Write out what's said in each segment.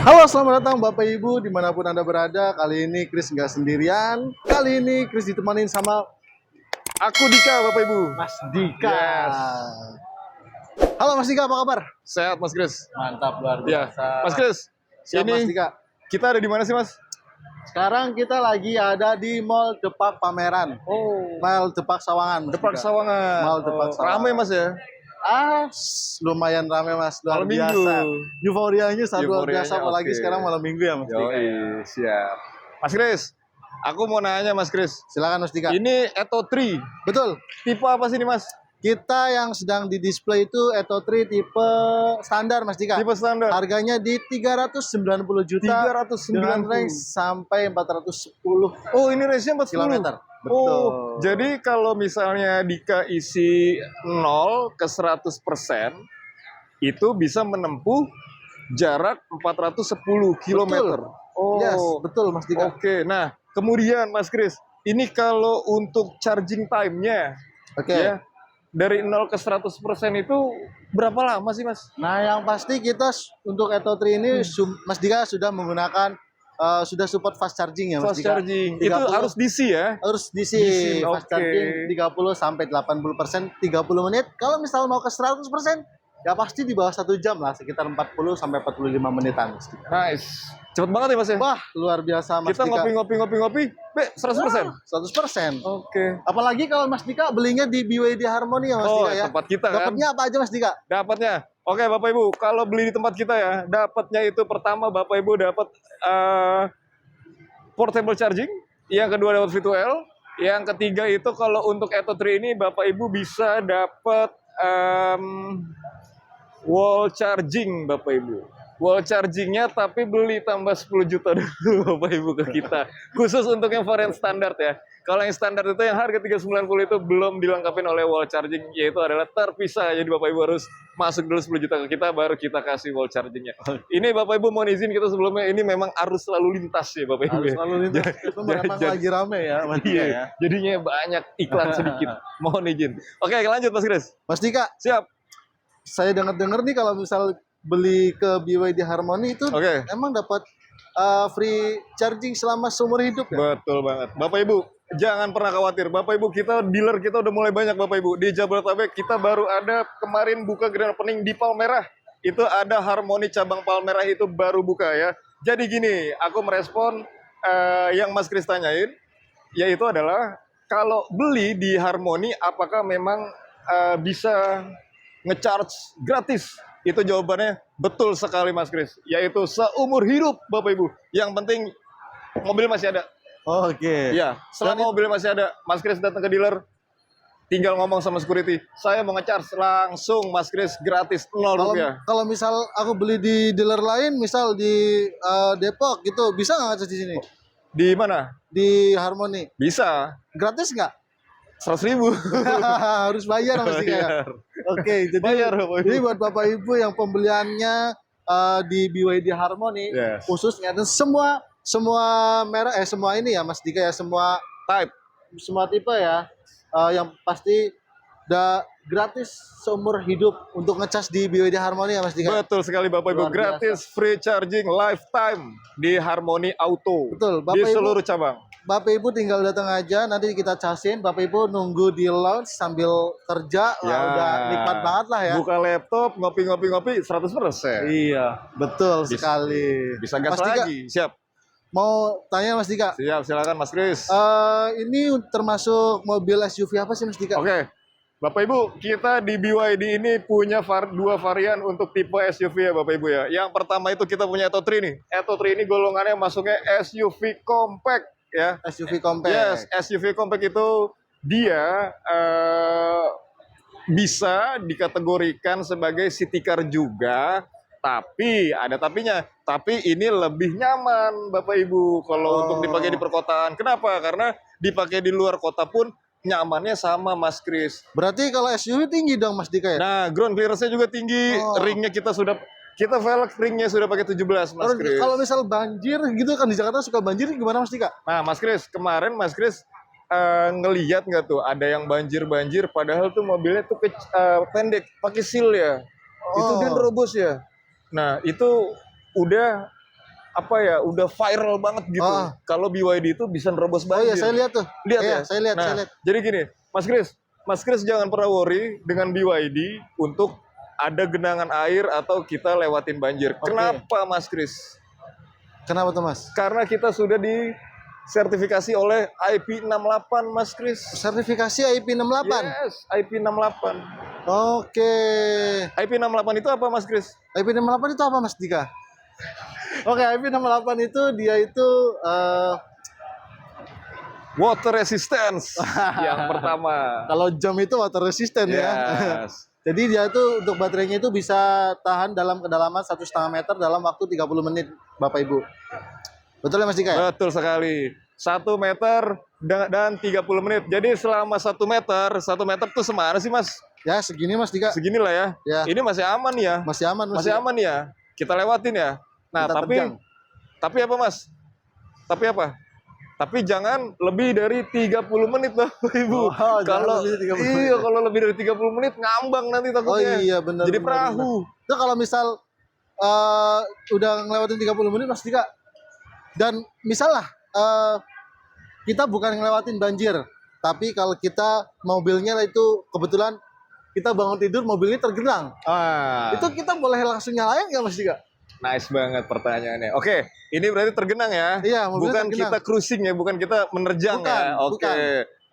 Halo, selamat datang Bapak Ibu dimanapun Anda berada. Kali ini Chris nggak sendirian. Kali ini Chris ditemanin sama Aku Dika, Bapak Ibu. Mas Dika. Yes. Halo Mas Dika, apa kabar? Sehat, Mas Kris. Mantap, luar Ya, biasa. Mas Kris. Siap, Mas Dika. Kita ada di mana sih, Mas? Sekarang kita lagi ada di Mall Depak Pameran. Mall Depak Sawangan. Mas Depak Dika. Sawangan. Mall Depak Sawangan. Ramai, Mas ya? Lumayan rame Mas, luar Malam biasa. Minggu. Euforianya sangat luar Euforianya, biasa, apalagi oke. sekarang malam Minggu ya Mas Dika. Yoi, Ya. siap. Mas Kris, aku mau nanya, Mas Kris. Silakan Mas Dika. Ini Eto 3. Betul. Tipe apa sih ini, Mas? Kita yang sedang di display itu Eto 3 tipe standar Mas Dika. Tipe standar. Harganya di 390 juta. 390. Dengan range sampai 410 Oh, ini range-nya 40 kilometer. Oh, Betul. jadi kalau misalnya Dika isi 0 ke 100%, itu bisa menempuh jarak 410 km. Oh, Yes, betul Mas Dika. Oke. Nah, kemudian Mas Kris, ini kalau untuk charging time-nya, Oke. ya, dari 0 ke 100% itu berapa lama sih, Mas? Nah, yang pasti kita untuk Eto 3 ini Mas Dika sudah menggunakan sudah support fast charging ya Mas Fast Dika. charging. 30 Itu harus DC ya? harus diisi DC, fast oke. charging 30 sampai 80%, 30 menit. Kalau misal mau ke 100%, ya pasti di bawah 1 jam lah, sekitar 40 sampai 45 menitan Mas Dika. Nice. Cepet banget ya, Mas ya? Wah, luar biasa Mas Kita Dika. ngopi, 100%. 100%. Oke. Apalagi kalau Mas Dika belinya di BYD Harmony ya Mas Oh, Dika ya. tempat kita kan? Dapatnya apa aja Mas Dika? Dapatnya. Oke, Bapak Ibu, kalau beli di tempat kita ya, dapatnya itu pertama Bapak Ibu dapat portable charging, yang kedua dapat V2L, yang ketiga itu kalau untuk Eto 3 ini Bapak Ibu bisa dapat wall charging Bapak Ibu. Wall chargingnya tapi beli tambah 10 juta dulu Bapak Ibu ke kita. Khusus untuk yang varian standar ya. Kalau yang standar itu yang harga 390 itu belum dilengkapi oleh wall charging, yaitu adalah terpisah. Jadi Bapak Ibu harus masuk dulu 10 juta ke kita, baru kita kasih wall chargingnya. Ini Bapak Ibu mohon izin kita sebelumnya, ini memang arus lalu lintas ya Bapak Ibu. Harus selalu lintas. Itu memang lagi rame ya Mas Dika Iya, ya. jadinya banyak iklan sedikit. Mohon izin. Oke, lanjut Mas Kris. Mas Dika, Siap. saya dengar-dengar nih kalau misal beli ke BYD Harmony itu Oke. emang dapat free charging selama seumur hidup ya? Betul banget. Bapak Ibu, jangan pernah khawatir. Bapak Ibu, dealer kita udah mulai banyak Bapak Ibu. Di Jabodetabek kita baru ada kemarin buka grand opening di Palmerah. Itu ada Harmony cabang Palmerah itu baru buka ya. Jadi gini, aku merespon yang Mas Kris tanyain, yaitu adalah kalau beli di Harmony apakah memang bisa ngecharge gratis? Itu jawabannya betul sekali Mas Kris, yaitu seumur hidup Bapak Ibu. Yang penting mobil masih ada. Oke. Iya, selama mobil masih ada, Mas Kris datang ke dealer, tinggal ngomong sama security, saya mau ngecharge langsung Mas Kris gratis 0 rupiah. Kalau misal aku beli di dealer lain, misal di Depok gitu, bisa nggak ngecas di sini? Di mana? Di Harmony. Bisa, Gratis nggak? 100.000. Harus bayar Mas Dika ya? Bayar. Oke, jadi, Bayar, Bapak Ibu. jadi buat Bapak Ibu yang pembeliannya di BYD Harmony, Yes. khususnya dan semua merek semua ini ya Mas Dika ya, semua tipe ya, yang pasti gratis seumur hidup untuk ngecas di BYD Harmony ya Mas Dika. Betul sekali Bapak Ibu, Luar biasa. gratis free charging lifetime di Harmony Auto. Betul, Di Bapak Ibu. seluruh cabang. Bapak Ibu tinggal datang aja, nanti kita casin. Bapak Ibu nunggu di lounge sambil kerja, lah, udah nikmat banget lah ya. Buka laptop, ngopi 100%. Iya, betul sekali. Bisa gas Mas Dika, lagi. Siap. mau tanya Mas Dika, Siap, silakan Mas Kris. ini termasuk mobil SUV apa sih Mas Dika? Oke. Bapak Ibu, kita di BYD ini punya dua varian untuk tipe SUV ya Bapak Ibu ya. Yang pertama itu kita punya Eto 3 nih. Eto 3 ini golongannya masuknya SUV compact ya. SUV compact. Yes, SUV compact itu dia bisa dikategorikan sebagai city car juga, tapi ada tapinya. Tapi ini lebih nyaman Bapak Ibu kalau untuk dipakai di perkotaan. Kenapa? Karena dipakai di luar kota pun nyamannya sama Mas Kris. Berarti kalau SUV tinggi dong Mas Dika ya? Nah, ground clearance-nya juga tinggi. Ringnya kita velg ringnya sudah pakai 17 Mas Kris. Kalau misal banjir gitu kan, di Jakarta suka banjir, gimana Mas Dika? Nah, Mas Kris, kemarin Mas Kris ngeliat nggak tuh ada yang banjir padahal tuh mobilnya tuh pendek, pakai seal ya. Itu dia nerobos ya. Nah, itu udah apa ya? Udah viral banget gitu. Kalau BYD itu bisa nerobos Oh iya, banjir. saya lihat tuh. Lihat Iya, ya? saya lihat, Nah, saya lihat. jadi gini, Mas Kris jangan pernah worry dengan BYD untuk ada genangan air atau kita lewatin banjir. Oke. Kenapa Mas Kris? Kenapa tuh, Mas? Karena kita sudah disertifikasi oleh IP68 Mas Kris. Sertifikasi IP68. Yes, IP68. Oke. IP68 itu apa Mas Kris? IP68 itu apa, Mas Dika? Oke, IP68 itu dia itu Water resistance yang pertama. kalau jam itu water resistant ya. Yes. Jadi dia itu untuk baterainya itu bisa tahan dalam kedalaman 1,5 meter dalam waktu 30 menit, Bapak Ibu. Betul ya Mas Dika ya? Betul sekali. 1 meter dan 30 menit. Jadi selama 1 meter tuh semana sih Mas? Ya, segini Mas Dika. Seginilah ya. Ya. Ini masih aman ya. Masih aman Mas. Masih Dika. aman ya. Kita lewatin ya. Nah, Kita terjang. tapi apa Mas? Tapi apa? Tapi jangan lebih dari 30 menit Bapak Ibu. Oh, Kalau lebih dari 30 iya, menit. kalau lebih dari 30 menit ngambang nanti Oh takutnya. iya, benar. Jadi benar, perahu. benar. Itu kalau misal udah ngelewatin 30 menit Mas Dika. Dan misal lah kita bukan ngelewatin banjir, tapi kalau kita mobilnya itu kebetulan kita bangun tidur mobilnya tergenang. Itu kita boleh langsung nyalain nggak Mas Dika? Nice banget pertanyaannya. Oke, ini berarti tergenang ya? Iya, mobilnya bukan tergenang. kita cruising ya, bukan kita menerjang Bukan, ya. Oke. bukan.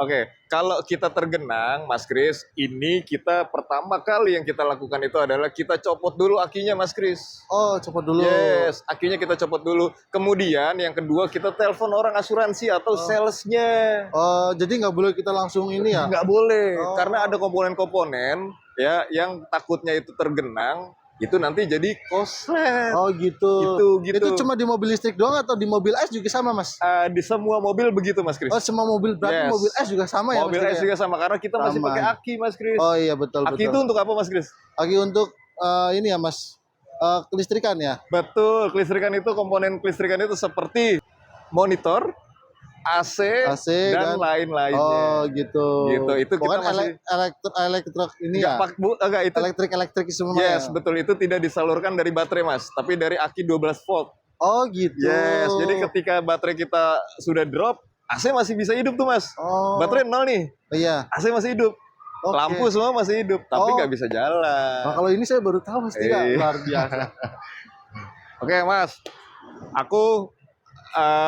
Oke, kalau kita tergenang, Mas Kris, ini kita pertama kali yang kita lakukan itu adalah kita copot dulu akinya, Mas Kris. Oh, copot dulu. Yes, akinya kita copot dulu. Kemudian yang kedua kita telepon orang asuransi atau salesnya. Oh, jadi nggak boleh kita langsung ini ya? Nggak boleh, Oh. karena ada komponen-komponen ya yang takutnya itu tergenang, itu nanti jadi koslet. Oh gitu. Gitu. Itu cuma di mobil listrik doang atau di mobil es juga sama Mas? Di semua mobil begitu Mas Kris. Oh semua mobil berarti Yes. mobil es juga sama ya? Mobil Mas S Dika? juga sama karena kita masih Sama. pakai aki Mas Kris. Oh iya betul Aki itu betul. untuk apa Mas Kris? Aki untuk ini ya Mas, kelistrikan ya? Betul, kelistrikan itu komponen kelistrikan itu seperti monitor, AC, dan lain-lainnya. Oh gitu. Gitu, itu kita Bukan masih- elektrik ini ya? Enggak itu. Elektrik semua Yes, ya? betul, itu tidak disalurkan dari baterai Mas, tapi dari aki 12 volt. Oh gitu. Yes, jadi ketika baterai kita sudah drop, AC masih bisa hidup tuh Mas. Oh. Baterai 0 nih, Iya. AC masih hidup. Oke. Lampu semua masih hidup, tapi Oh. nggak bisa jalan. Nah, kalau ini saya baru tahu Mas Dika. Eh. Luar biasa. Oke Mas, aku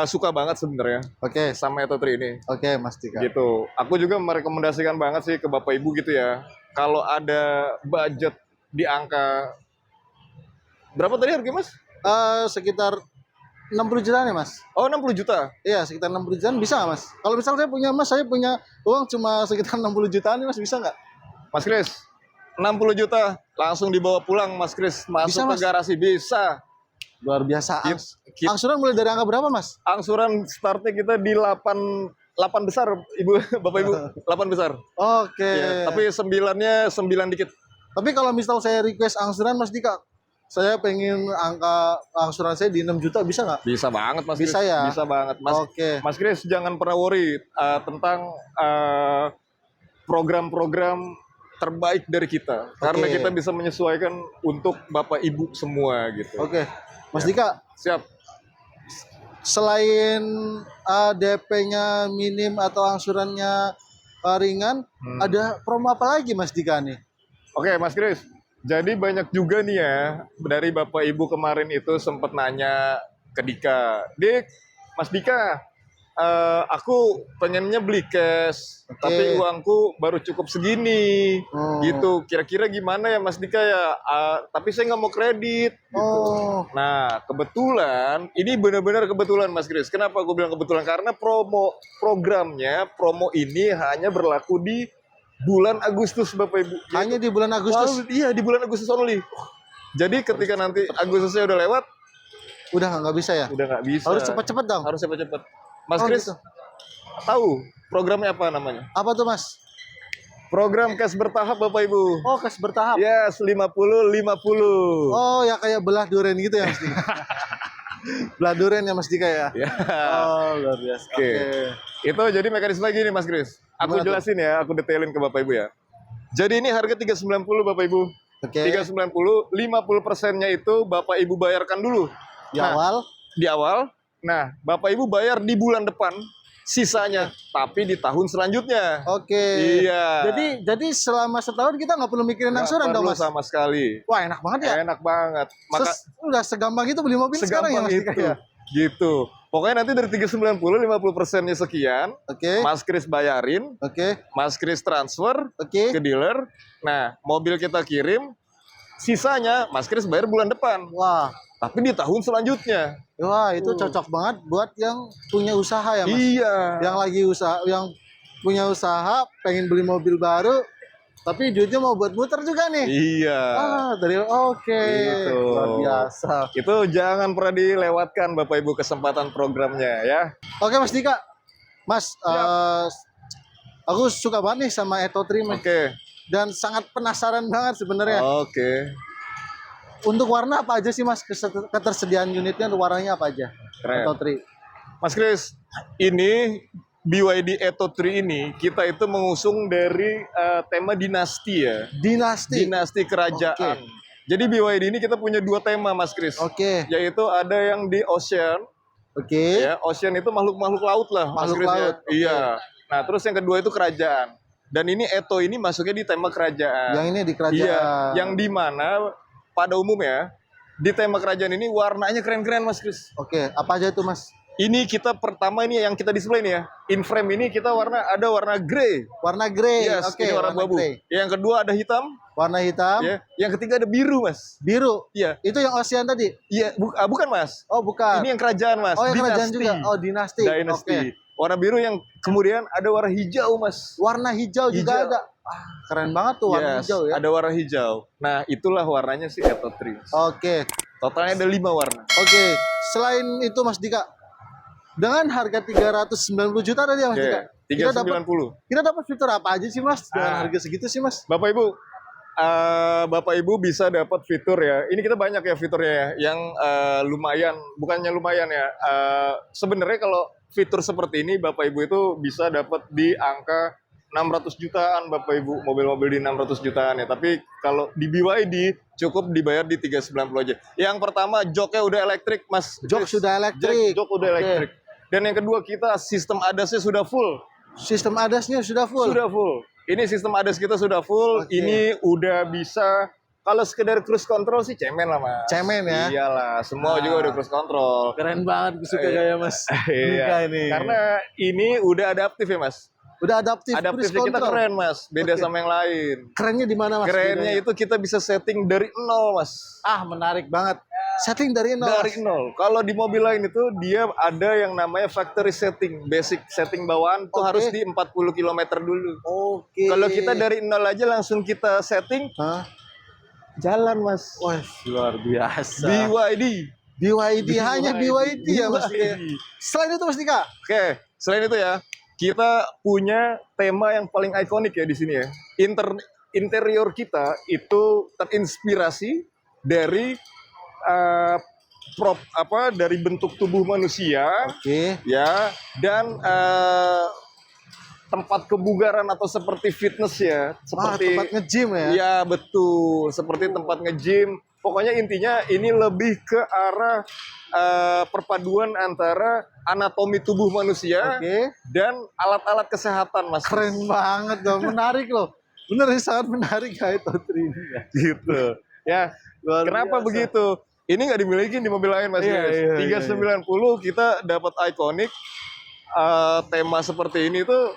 suka banget sebenarnya Oke, sama Eto3 ini. oke Mas Dika. Gitu. Aku juga merekomendasikan banget sih ke Bapak Ibu gitu ya. Kalau ada budget di angka berapa tadi harga Mas? Sekitar 60 jutaan ya Mas? Oh 60 juta. Iya, sekitar 60 jutaan bisa nggak Mas? Kalau misal saya punya uang cuma sekitar 60 jutaan nih Mas, bisa nggak? Mas Kris, 60 juta langsung dibawa pulang Mas Kris, masuk Bisa, ke Mas? garasi bisa. Luar biasa. Kit- Angsuran mulai dari angka berapa Mas? Angsuran startnya kita di 8 besar Ibu Bapak Ibu, 8 besar. Oke. Ya, tapi 9-nya 9 dikit. Tapi kalau misal saya request angsuran Mas Dika, saya pengen angka angsuran saya di 6 juta bisa nggak? Bisa banget Mas Kris. Bisa ya? Bisa banget Mas. Oke. Mas Kris jangan pernah worry tentang program-program terbaik dari kita. Karena Oke. kita bisa menyesuaikan untuk Bapak Ibu semua gitu. Oke. Mas Dika, Siap. selain DP-nya minim atau angsurannya ringan, ada promo apa lagi Mas Dika nih? Oke Mas Kris. Jadi banyak juga nih ya dari Bapak Ibu kemarin itu sempat nanya ke Dika. Dik, Mas Dika, aku pengennya beli cash, Oke. tapi uangku baru cukup segini. Oh. Gitu, kira-kira gimana ya Mas Dika ya? Tapi saya nggak mau kredit. Gitu. Oh, Nah, kebetulan, ini benar-benar kebetulan Mas Kris. Kenapa gue bilang kebetulan? Karena promo ini hanya berlaku di bulan Agustus Bapak Ibu. hanya di bulan Agustus. Wow, iya, di bulan Agustus only. Jadi ketika nanti Agustusnya udah lewat, Udah nggak bisa ya? udah nggak bisa. Harus cepat-cepat dong. Harus cepet-cepet. Mas Oh, Kris, gitu. tahu programnya apa namanya? Apa tuh Mas? Program cash bertahap Bapak Ibu. Oh, kas bertahap. Yes, 50-50. Oh, ya kayak belah durian gitu ya Mas Dika. Belah durian ya Mas Dika ya? Ya. Oh, luar biasa. Oke. Itu jadi mekanisme gini Mas Kris. Aku Gimana tuh? jelasin ya, aku detailin ke Bapak Ibu ya. Jadi ini harga 390 Bapak Ibu. Oke. 390, 50%-nya itu Bapak Ibu bayarkan dulu. Di Nah, awal. Di awal. Nah, Bapak Ibu bayar di bulan depan sisanya, tapi di tahun selanjutnya. Oke. Iya. Jadi selama setahun kita nggak perlu mikirin Nggak angsuran dong perlu Mas. sama sekali. Wah enak banget ya. Enak banget. Maka Udah segampang itu beli mobil sekarang ya segampang Mas itu. Dika ya. Gitu. Pokoknya nanti dari 390, 50%-nya sekian. Oke. Mas Kris bayarin, Oke. Mas Kris transfer Oke. ke dealer. Nah, mobil kita kirim, sisanya Mas Kris bayar bulan depan. Wah. Tapi di tahun selanjutnya. Wah, itu cocok banget buat yang punya usaha ya, Mas. Iya. Yang lagi usaha, yang punya usaha, pengen beli mobil baru, tapi duitnya mau buat muter juga nih. Iya. Oke. Gitu. Luar biasa. Itu jangan pernah dilewatkan Bapak Ibu kesempatan programnya ya. Oke, Mas Dika. Mas, aku suka banget nih sama Eto Trim. Oke. Dan sangat penasaran banget sebenarnya. Oke. Untuk warna apa aja sih Mas? Ketersediaan unitnya warnanya apa aja? Keren. Eto Tri. Mas Kris, ini BYD Eto 3 ini kita itu mengusung dari tema dinasti ya. Dinasti. Dinasti kerajaan. Jadi BYD ini kita punya 2 tema Mas Kris. Oke. Yaitu ada yang di ocean. Oke. Ya, ocean itu makhluk-makhluk laut lah Mas Makhluk Kris ya. laut. Iya. Nah, terus yang kedua itu kerajaan. Dan ini Eto ini masuknya di tema kerajaan. Yang ini di kerajaan. Iya, yang di mana pada umumnya di tema kerajaan ini warnanya keren-keren Mas Kris. Oke, apa aja itu Mas? Ini kita pertama ini yang kita display nih ya. In frame ini kita ada warna grey. Warna grey. Yes, Oke, ini warna abu-abu. grey. Yang kedua ada hitam. Warna hitam. Ya. Yang ketiga ada biru Mas. Biru. Iya. Itu yang Ocean tadi? Iya, bukan Mas. Oh, bukan. Ini yang kerajaan Mas. Oh, yang kerajaan Dinasti. juga. Oh, dinasti. Dynasty. Oke. Warna biru yang kemudian ada warna hijau Mas. Warna hijau juga Hijau. ada. Keren banget tuh warna Yes, hijau ya. ada warna hijau. Nah, itulah warnanya si Eto 3. Oke. Totalnya ada 5 warna. Oke. Selain itu Mas Dika, dengan harga 390 juta tadi ya Mas Dika. Kita dapat 390. fitur apa aja sih Mas dengan harga segitu sih Mas? Bapak Ibu bisa dapat fitur ya. Ini kita banyak ya fiturnya ya, yang lumayan, bukannya lumayan ya. Sebenarnya kalau fitur seperti ini Bapak Ibu itu bisa dapat di angka 600 jutaan Bapak Ibu, mobil-mobil di 600 jutaan ya. Tapi kalau di BYD cukup dibayar di 390 aja. Yang pertama joknya udah elektrik Mas. Jok sudah elektrik. Jok udah elektrik. Dan yang kedua kita sistem ADAS-nya sudah full. Sistem ADAS-nya sudah full. Sudah full. Ini sistem ADAS kita sudah full. Oke. Ini udah bisa, kalau sekedar cruise control sih cemen lah Mas. Cemen ya. Iyalah, semua juga udah cruise control. Keren banget, suka gaya Mas. Iya. Buka ini. Karena ini udah adaptif ya Mas. Udah adaptif Adaptifnya cruise kita control. keren Mas, beda Oke. sama yang lain. Kerennya di mana Mas? Kerennya bedanya? itu kita bisa setting dari nol Mas. menarik banget. Setting dari nol. Dari nol. Kalau di mobil lain itu dia ada yang namanya factory setting, basic setting bawaan tuh Oke. harus di 40 km dulu. Oke. Kalau kita dari nol aja langsung kita setting, Hah? jalan Mas. Wah, luar biasa. BYD. BYD hanya BYD ya Mas. BYD. Selain itu Mas Dika, Oke, selain itu ya, kita punya tema yang paling ikonik ya di sini ya. Interior kita itu terinspirasi dari dari bentuk tubuh manusia oke. ya, dan tempat kebugaran atau seperti fitness ya, seperti Tempat nge-gym ya. ya betul, seperti tempat nge-gym. Pokoknya intinya ini lebih ke arah perpaduan antara anatomi tubuh manusia Oke. dan alat-alat kesehatan Mas. Keren banget dong, menarik loh. Bener ini sangat menarik kayak Totri ini ya. Gitu. Ya, Luar kenapa biasa. begitu? Ini nggak dimiliki di mobil lain Mas. Iya, Guys. iya, 390 kita dapat ikonik tema seperti ini tuh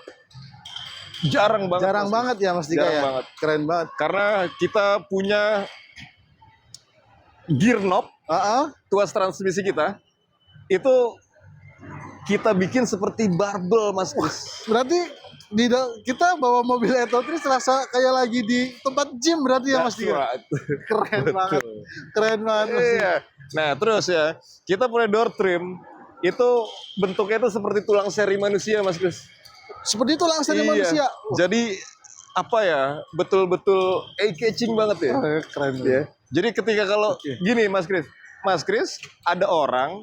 jarang banget. Jarang Mas. banget ya Mas Dika Jarang ya. banget. Keren banget. Karena kita punya gear knob, tuas transmisi kita itu kita bikin seperti barbel Mas. Berarti kita bawa mobil Eto 3 serasa kayak lagi di tempat gym berarti ya Mas Dika. Keren banget. Keren banget Mas Dika. Iya. Nah, terus ya, kita punya door trim itu bentuknya itu seperti tulang seri manusia Mas Chris. Seperti itu langsung Iya. manusia. Jadi apa ya? Betul-betul eye-catching banget ya. Keren Ya. Jadi ketika kalau gini Mas Chris, ada orang,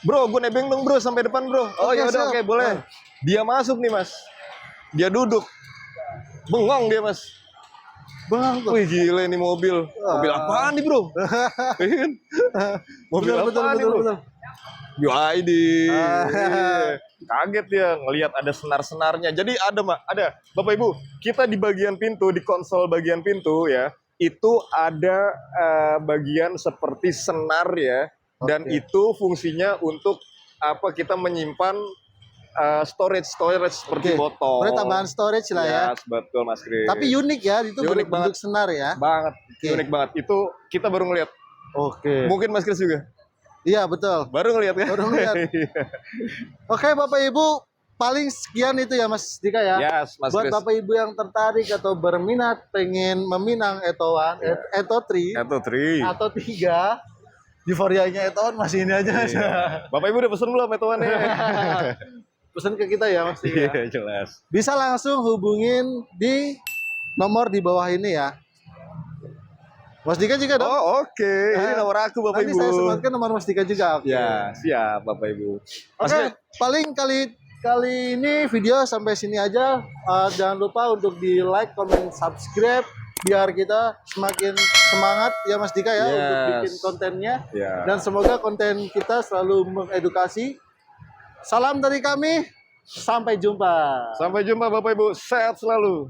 bro, gue nebeng dong bro sampai depan bro. Oh Oke, ya udah, siap. oke boleh. Dia masuk nih Mas, dia duduk, bengong dia Mas. Bang tuh. Wih gila ini mobil. Mobil apaan nih bro? Iya kan? Mobil Betul, apaan nih betul, bro? betul. UID. Iya. Kaget dia ngelihat ada senar-senarnya. Jadi ada Bapak Ibu, kita di bagian pintu, di konsol bagian pintu ya, itu ada bagian seperti senar ya, dan Oke. itu fungsinya untuk apa kita menyimpan storage seperti Oke. botol. Berarti tambahan storage lah ya. Yes, betul Mas Kris. Tapi unik ya, itu Unik bentuk senar ya. banget, Oke. unik banget. Itu kita baru ngeliat. Oke. Mungkin Mas Kris juga Iya betul. baru ngeliat kan? Baru ngeliat. Oke Bapak Ibu, paling sekian itu ya Mas Dika ya. Yes, Mas Buat Kris. Bapak Ibu yang tertarik atau berminat pengen meminang etoan, eto 3 Itu tri. atau 3, euforianya eton masih ini aja. Mas. Bapak Ibu udah pesen belum metuannya? Pesan ke kita ya Mas Dika. Iya jelas. Bisa langsung hubungin di nomor di bawah ini ya. Mas Dika juga dong. Oh oke, ini nomor aku Bapak Nanti Ibu. saya sebutkan nomor Mas Dika juga. Oke. Ya siap Bapak Ibu. Mas Oke, Kris, paling kali ini video sampai sini aja. Jangan lupa untuk di like, comment, subscribe biar kita semakin semangat ya Mas Dika ya untuk Yes. bikin kontennya. Ya. Dan semoga konten kita selalu mengedukasi. Salam dari kami. Sampai jumpa. Sampai jumpa Bapak Ibu, sehat selalu.